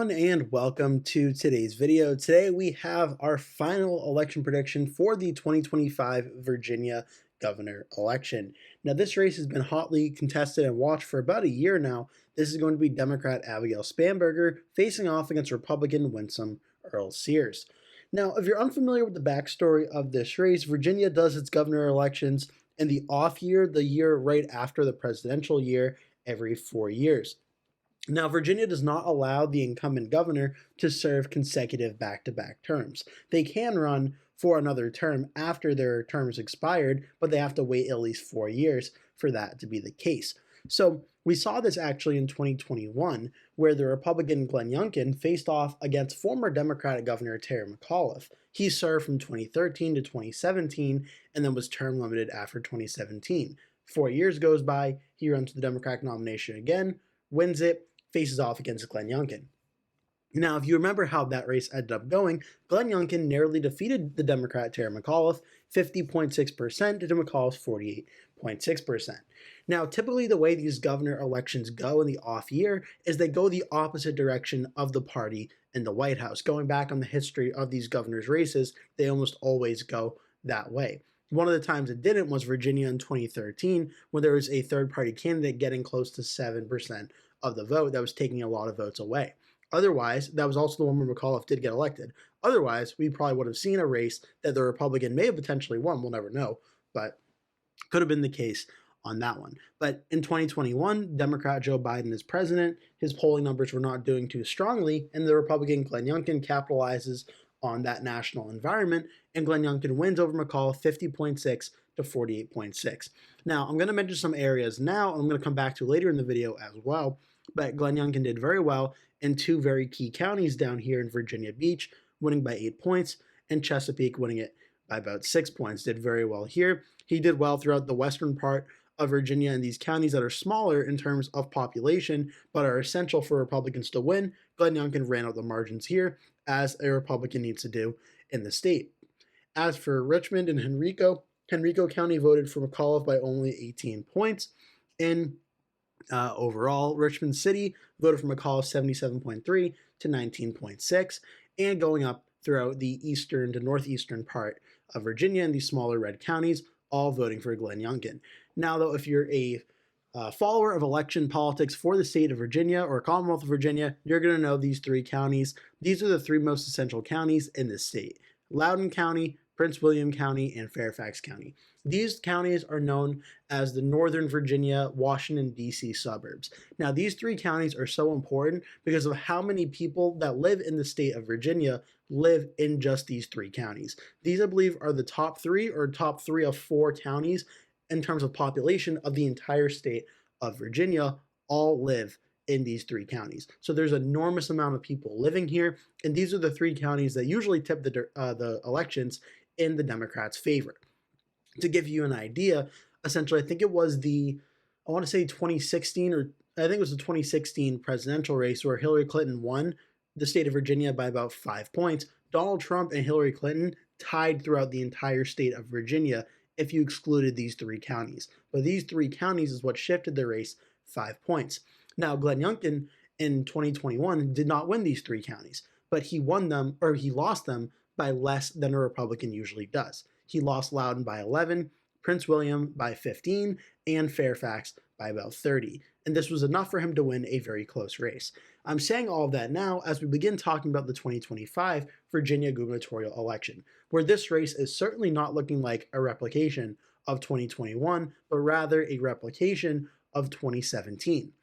everyone, and welcome to today's video. Today we have our final election prediction for the 2025 Virginia governor election. Now this race has been hotly contested and watched for about a year now. This is going to be Democrat Abigail Spanberger facing off against Republican Winsome Earle-Sears. Now, if you're unfamiliar with the backstory of this race, Virginia does its governor elections in the off year, the year right after the presidential year, every 4 years. Now, Virginia does not allow the incumbent governor to serve consecutive back-to-back terms. They can run for another term after their term is expired, but they have to wait at least 4 years for that to be the case. So we saw this actually in 2021, where the Republican Glenn Youngkin faced off against former Democratic Governor Terry McAuliffe. He served from 2013 to 2017 and then was term limited after 2017. 4 years goes by, he runs for the Democratic nomination again, wins it, faces off against Glenn Youngkin. Now, if you remember how that race ended up going, Glenn Youngkin narrowly defeated the Democrat Terry McAuliffe 50.6% to McAuliffe's 48.6%. Now, typically the way these governor elections go in the off year is they go the opposite direction of the party in the White House. Going back on the history of these governors' races, they almost always go that way. One of the times it didn't was Virginia in 2013, when there was a third-party candidate getting close to 7% of the vote that was taking a lot of votes away. Otherwise, that was also the one where McAuliffe did get elected. Otherwise, we probably would have seen a race that the Republican may have potentially won. We'll never know, but could have been the case on that one. But in 2021, Democrat Joe Biden is president. His polling numbers were not doing too strongly, and the Republican Glenn Youngkin capitalizes on that national environment, and Glenn Youngkin wins over McAuliffe 50.6 to 48.6. Now, I'm going to mention some areas now, and I'm going to come back to later in the video as well, but Glenn Youngkin did very well in two very key counties down here in Virginia Beach, winning by 8 points, and Chesapeake winning it by about 6 points. Did very well here. He did well throughout the western part of Virginia and these counties that are smaller in terms of population, but are essential for Republicans to win. Glenn Youngkin ran out the margins here, as a Republican needs to do in the state. As for Richmond and Henrico County voted for McAuliffe by only 18 points. In overall, Richmond City voted for McAuliffe 77.3 to 19.6, and going up throughout the eastern to northeastern part of Virginia and these smaller red counties, all voting for Glenn Youngkin. Now, though, if you're a follower of election politics for the state of Virginia or Commonwealth of Virginia, you're going to know these three counties. These are the three most essential counties in this state: Loudoun County, Prince William County, and Fairfax County. These counties are known as the Northern Virginia, Washington, D.C. suburbs. Now, these three counties are so important because of how many people that live in the state of Virginia live in just these three counties. These, I believe, are the top three of 4 counties in terms of population of the entire state of Virginia. All live in these 3 counties. So there's an enormous amount of people living here, and these are the 3 counties that usually tip the elections in the Democrats' favor. To give you an idea, essentially, I think it was the 2016 presidential race where Hillary Clinton won the state of Virginia by about 5 points. Donald Trump and Hillary Clinton tied throughout the entire state of Virginia if you excluded these 3 counties. But these 3 counties is what shifted the race 5 points. Now, Glenn Youngkin in 2021 did not win these 3 counties, but he lost them by less than a Republican usually does. He lost Loudoun by 11, Prince William by 15, and Fairfax by about 30. And this was enough for him to win a very close race. I'm saying all of that now as we begin talking about the 2025 Virginia gubernatorial election, where this race is certainly not looking like a replication of 2021, but rather a replication of 2017.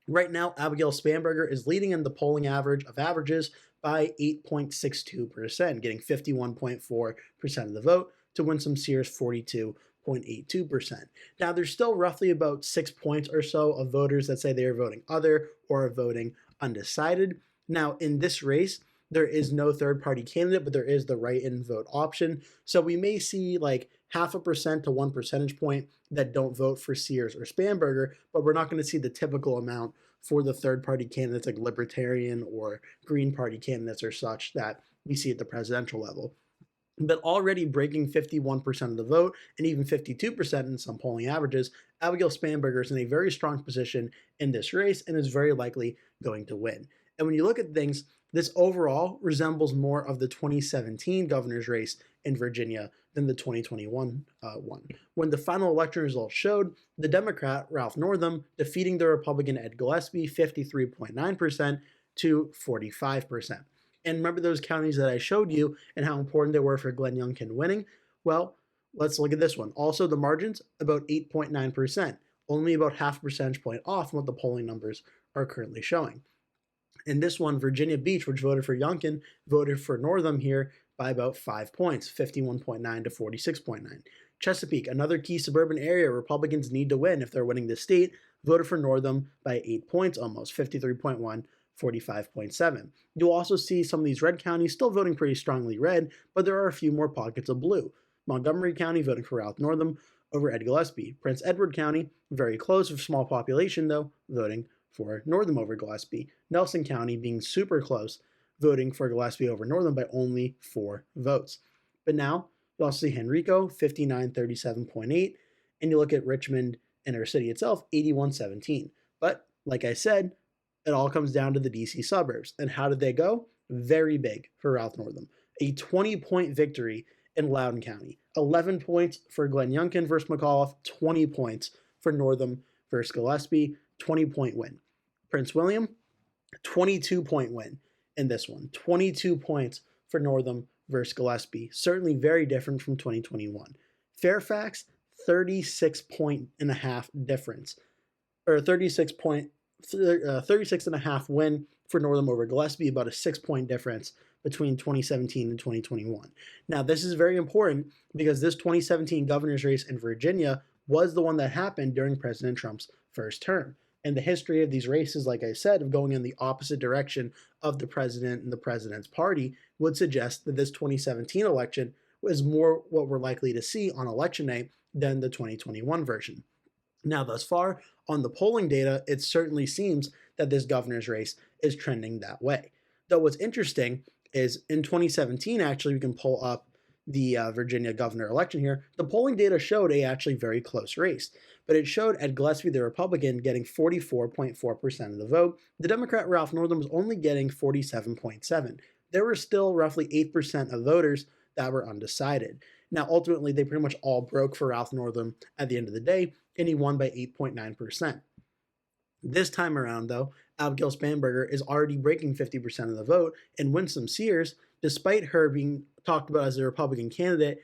Right now, Abigail Spanberger is leading in the polling average of averages by 8.62%, getting 51.4% of the vote, to Winsome Sears 42.82%. Now, there's still roughly about 6 points or so of voters that say they are voting other or are voting undecided. Now, in this race, there is no third-party candidate, but there is the write-in vote option. So we may see like 0.5% to 1 percentage point that don't vote for Sears or Spanberger, but we're not going to see the typical amount for the third-party candidates like Libertarian or Green Party candidates or such that we see at the presidential level. But already breaking 51% of the vote and even 52% in some polling averages, Abigail Spanberger is in a very strong position in this race and is very likely going to win. And when you look at things, this overall resembles more of the 2017 governor's race in Virginia than the 2021 one. When the final election results showed the Democrat, Ralph Northam, defeating the Republican Ed Gillespie 53.9% to 45%. And remember those counties that I showed you and how important they were for Glenn Youngkin winning? Well, let's look at this one. Also, the margins, about 8.9%, only about half a percentage point off from what the polling numbers are currently showing. In this one, Virginia Beach, which voted for Youngkin, voted for Northam here by about 5 points, 51.9 to 46.9. Chesapeake, another key suburban area Republicans need to win if they're winning the state, voted for Northam by 8 points almost, 53.1, 45.7. You'll also see some of these red counties still voting pretty strongly red, but there are a few more pockets of blue. Montgomery County voting for Ralph Northam over Ed Gillespie. Prince Edward County, very close with small population though, voting for Northam over Gillespie. Nelson County being super close, voting for Gillespie over Northam by only 4 votes. But now, you also see Henrico, 5937.8, and you look at Richmond and our city itself, 8117. But, like I said, it all comes down to the DC suburbs. And how did they go? Very big for Ralph Northam. A 20-point victory in Loudoun County. 11 points for Glenn Youngkin versus McAuliffe, 20 points for Northam versus Gillespie, 20-point win. Prince William, 22-point win in this one. 22 points for Northam versus Gillespie. Certainly very different from 2021. Fairfax, 36.5 difference. Or 36.5 win for Northam over Gillespie, about a 6-point difference between 2017 and 2021. Now, this is very important because this 2017 governor's race in Virginia was the one that happened during President Trump's first term. And the history of these races, like I said, of going in the opposite direction of the president and the president's party would suggest that this 2017 election was more what we're likely to see on election night than the 2021 version. Now, thus far, on the polling data, it certainly seems that this governor's race is trending that way. Though what's interesting is in 2017, actually, we can pull up the Virginia governor election here, the polling data showed a actually very close race. But it showed Ed Gillespie, the Republican, getting 44.4% of the vote. The Democrat, Ralph Northam, was only getting 47.7%. There were still roughly 8% of voters that were undecided. Now, ultimately, they pretty much all broke for Ralph Northam at the end of the day, and he won by 8.9%. This time around, though, Abigail Spanberger is already breaking 50% of the vote, and Winsome Sears, despite her being talked about as a Republican candidate,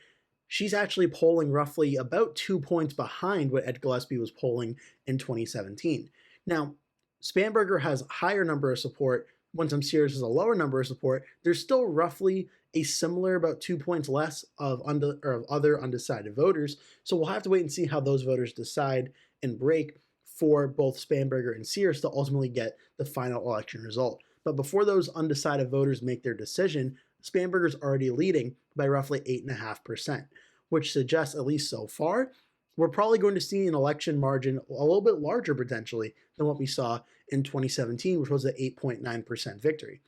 she's actually polling roughly about 2 points behind what Ed Gillespie was polling in 2017. Now, Spanberger has a higher number of support, Winsome Sears has a lower number of support. There's still roughly a similar, about 2 points less of other undecided voters, so we'll have to wait and see how those voters decide and break for both Spanberger and Sears to ultimately get the final election result. But before those undecided voters make their decision, Spanberger's already leading by roughly 8.5%, which suggests, at least so far, we're probably going to see an election margin a little bit larger potentially than what we saw in 2017, which was an 8.9% victory.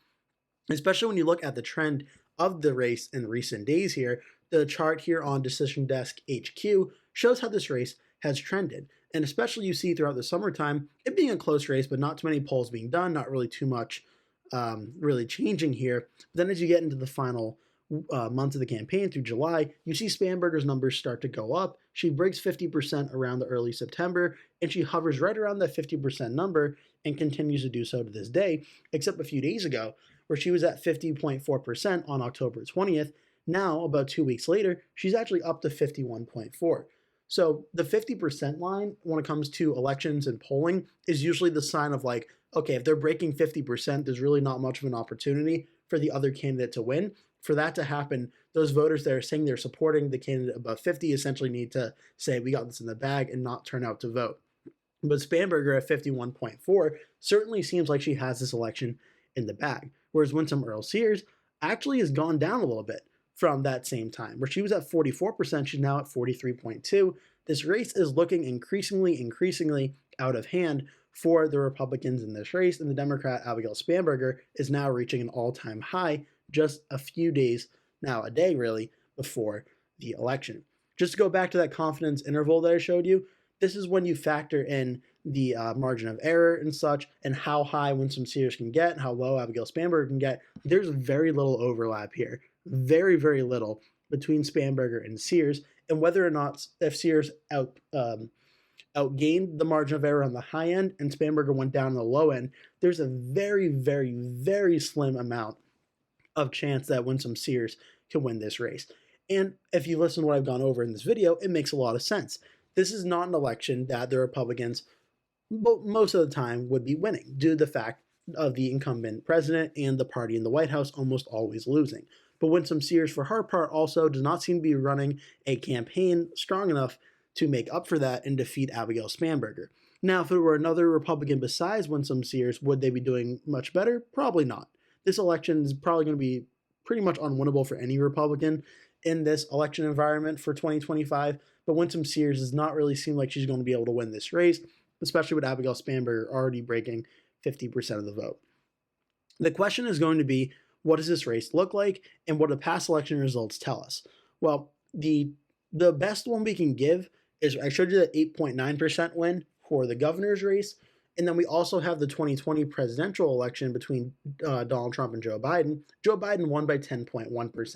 Especially when you look at the trend of the race in recent days here, the chart here on Decision Desk HQ shows how this race has trended. And especially you see throughout the summertime, it being a close race, but not too many polls being done, not really too much really changing here. But then as you get into the final months of the campaign through July, you see Spanberger's numbers start to go up. She breaks 50% around the early September, and she hovers right around that 50% number and continues to do so to this day, except a few days ago, where she was at 50.4% on October 20th. Now, about 2 weeks later, she's actually up to 51.4%. So the 50% line when it comes to elections and polling is usually the sign of like, okay, if they're breaking 50%, there's really not much of an opportunity for the other candidate to win. For that to happen, those voters that are saying they're supporting the candidate above 50 essentially need to say, we got this in the bag and not turn out to vote. But Spanberger at 51.4 certainly seems like she has this election in the bag, whereas Winsome Earle-Sears actually has gone down a little bit from that same time, where she was at 44%, she's now at 43.2%. This race is looking increasingly out of hand for the Republicans in this race, and the Democrat Abigail Spanberger is now reaching an all-time high just a few days, now a day really, before the election. Just to go back to that confidence interval that I showed you, this is when you factor in the margin of error and such, and how high Winsome Sears can get, and how low Abigail Spanberger can get, there's very little overlap here. Very, very little between Spanberger and Sears, and whether or not if Sears outgained the margin of error on the high end and Spanberger went down on the low end, there's a very, very, very slim amount of chance that Winsome Sears can win this race. And if you listen to what I've gone over in this video, it makes a lot of sense. This is not an election that the Republicans most of the time would be winning due to the fact of the incumbent president and the party in the White House almost always losing. But Winsome Sears, for her part, also does not seem to be running a campaign strong enough to make up for that and defeat Abigail Spanberger. Now, if it were another Republican besides Winsome Sears, would they be doing much better? Probably not. This election is probably going to be pretty much unwinnable for any Republican in this election environment for 2025, but Winsome Sears does not really seem like she's going to be able to win this race, especially with Abigail Spanberger already breaking 50% of the vote. The question is going to be, what does this race look like, and what do past election results tell us? Well, the best one we can give is, I showed you the 8.9% win for the governor's race, and then we also have the 2020 presidential election between Donald Trump and Joe Biden. Joe Biden won by 10.1%.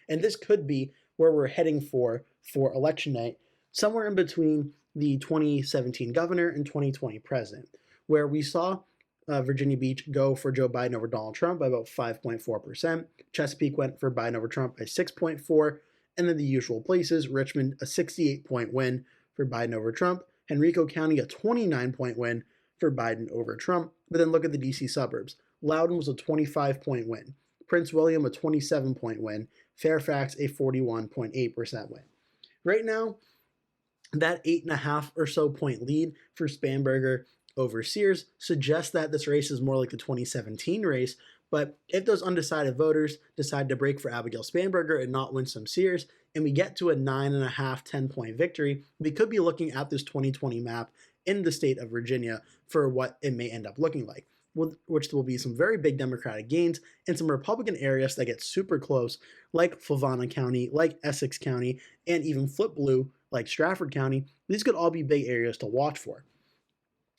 And this could be where we're heading for election night, somewhere in between the 2017 governor and 2020 president, where we saw Virginia Beach go for Joe Biden over Donald Trump by about 5.4%. Chesapeake went for Biden over Trump by 6.4%. And then the usual places, Richmond, a 68-point win for Biden over Trump. Henrico County, a 29-point win for Biden over Trump. But then look at the DC suburbs. Loudoun was a 25-point win. Prince William, a 27-point win. Fairfax, a 41.8% win. Right now, that 8.5 or so point lead for Spanberger over Sears suggests that this race is more like the 2017 race. But if those undecided voters decide to break for Abigail Spanberger and not Winsome Sears, and we get to a 9.5, 10-point victory, we could be looking at this 2020 map in the state of Virginia for what it may end up looking like, which will be some very big Democratic gains in some Republican areas that get super close, like Fluvanna County, like Essex County, and even flip blue, like Stratford County. These could all be big areas to watch for.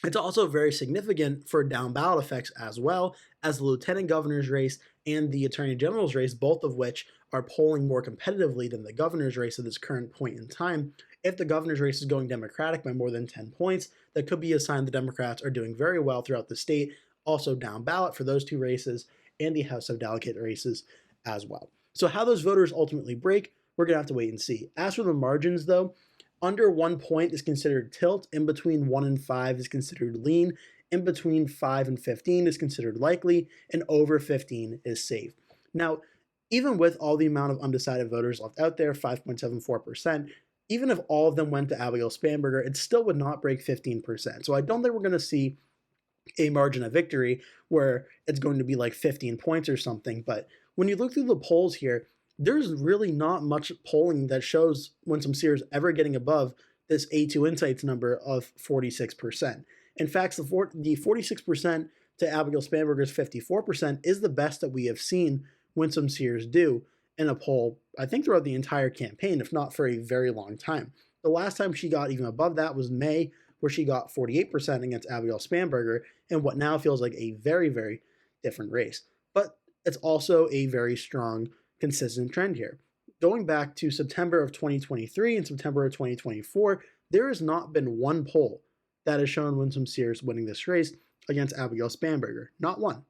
It's also very significant for down ballot effects as well as the lieutenant governor's race and the attorney general's race, both of which are polling more competitively than the governor's race at this current point in time. If the governor's race is going Democratic by more than 10 points, that could be a sign the Democrats are doing very well throughout the state, also down ballot for those two races and the House of Delegate races as well. So how those voters ultimately break, we're going to have to wait and see. As for the margins, though, under 1 point is considered tilt, in between 1 and 5 is considered lean, in between 5 and 15 is considered likely, and over 15 is safe. Now, even with all the amount of undecided voters left out there, 5.74%, even if all of them went to Abigail Spanberger, it still would not break 15%. So I don't think we're going to see a margin of victory where it's going to be like 15 points or something. But when you look through the polls here, there's really not much polling that shows Winsome Sears ever getting above this A2 Insights number of 46%. In fact, the 46% to Abigail Spanberger's 54% is the best that we have seen Winsome Sears do in a poll, I think, throughout the entire campaign, if not for a very long time. The last time she got even above that was May, where she got 48% against Abigail Spanberger in what now feels like a very, very different race. But it's also a very strong, consistent trend here. Going back to September of 2023 and September of 2024, there has not been one poll that has shown Winsome Sears winning this race against Abigail Spanberger. Not one.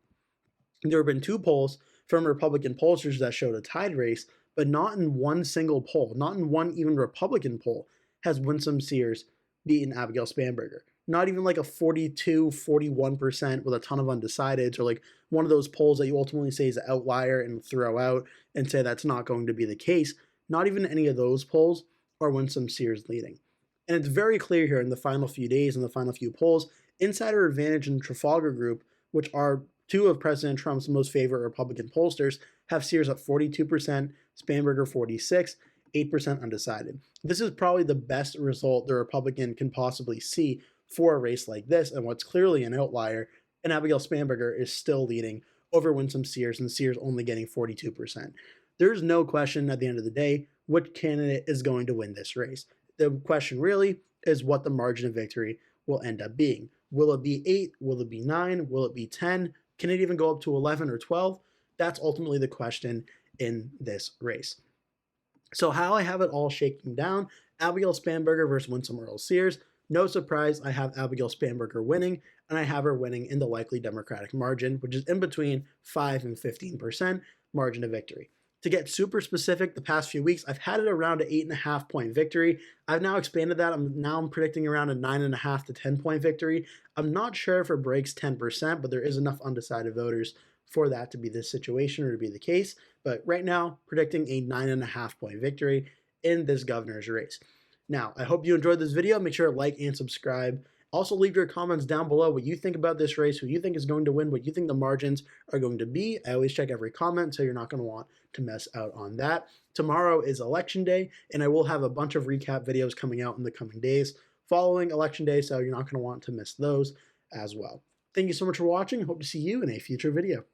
There have been two polls from Republican pollsters that showed a tied race, but not in one single poll, not in one even Republican poll, has Winsome Sears beaten Abigail Spanberger. Not even like a 42, 41% with a ton of undecideds, or like one of those polls that you ultimately say is an outlier and throw out and say that's not going to be the case. Not even any of those polls are Winsome Sears leading. And it's very clear here in the final few days and the final few polls, Insider Advantage and Trafalgar Group, which are two of President Trump's most favorite Republican pollsters, have Sears at 42%, Spanberger 46%, 8% undecided. This is probably the best result the Republican can possibly see for a race like this, and what's clearly an outlier, and Abigail Spanberger is still leading over Winsome Sears, and Sears only getting 42%. There's no question at the end of the day which candidate is going to win this race. The question really is what the margin of victory will end up being. Will it be 8? Will it be 9? Will it be 10? Can it even go up to 11 or 12? That's ultimately the question in this race. So how I have it all shaking down, Abigail Spanberger versus Winsome Earle-Sears. No surprise, I have Abigail Spanberger winning, and I have her winning in the likely Democratic margin, which is in between 5 and 15% margin of victory. To get super specific, the past few weeks, I've had it around an 8.5 point victory. I've now expanded that. I'm predicting around a 9.5 to 10 point victory. I'm not sure if it breaks 10%, but there is enough undecided voters for that to be the situation or to be the case. But right now, predicting a 9.5 point victory in this governor's race. Now, I hope you enjoyed this video. Make sure to like and subscribe. Also, leave your comments down below what you think about this race, who you think is going to win, what you think the margins are going to be. I always check every comment, so you're not going to want to miss out on that. Tomorrow is Election Day, and I will have a bunch of recap videos coming out in the coming days following Election Day, so you're not going to want to miss those as well. Thank you so much for watching. Hope to see you in a future video.